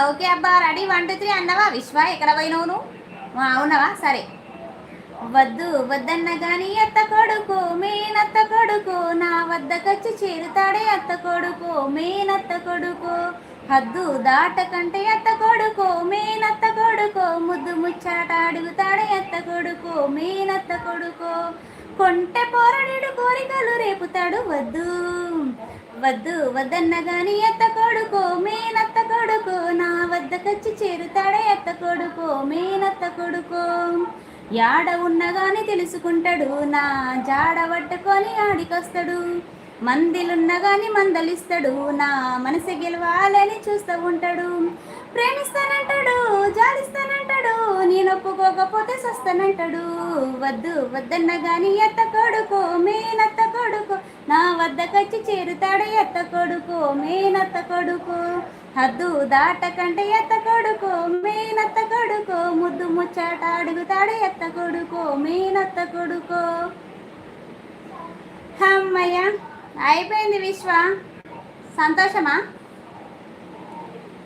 Okay అబ్బా, ready 1 2 3 అన్నవా విశ్వ? ఎక్కడ పోయినావు నువ్వు? అవునవా? సరే. వద్దు వద్దన్న గాని అత్త కొడుకు మేనత్త కొడుకు నా వద్దకొచ్చి చేరుతాడే అత్త కొడుకు మేనత్త కొడుకు. హద్దు దాటకంటే అత్త కొడుకు మేనత్త కొడుకు ముద్దు ముచ్చాట అడుగుతాడే అత్త కొడుకు మేనత్త కొడుకు. కొంటె పోరడు కోరికలు రేపుతాడు. వద్దు వద్దు వద్దన్న గాని అత్త కొడుకు మేనత్త కొడుకు నా వద్దకొచ్చి చేరుతాడే అత్త కొడుకు మేనత్త కొడుకు. యాడ ఉన్నగాని తెలుసుకుంటాడు నా జాడ పట్టుకొని ఆడికొస్తాడు. మందిలున్నగాని మందలిస్తాడు నా మనసు గెలవాలని చూస్తూ ఉంటాడు. ప్రేమిస్తానంటాడు జాలిస్తానంటాడు నేను ఒప్పుకోకపోతే సస్తానంటాడు. వద్దు వద్దన్న గాని అత్త కొడుకు మేనత్త కొడుకు నా వద్దకొచ్చి చేరుతాడే అత్త కొడుకు మేనత్త కొడుకు. హద్దు దాటకంటే ఎత్త కొడుకు మేనత్త కొడుకు ముద్దు ముచ్చాట అడుగుతాడు ఎత్త కొడుకు మేనత్త కొడుకు. అమ్మయ్య అయిపోయింది విశ్వ. సంతోషమా?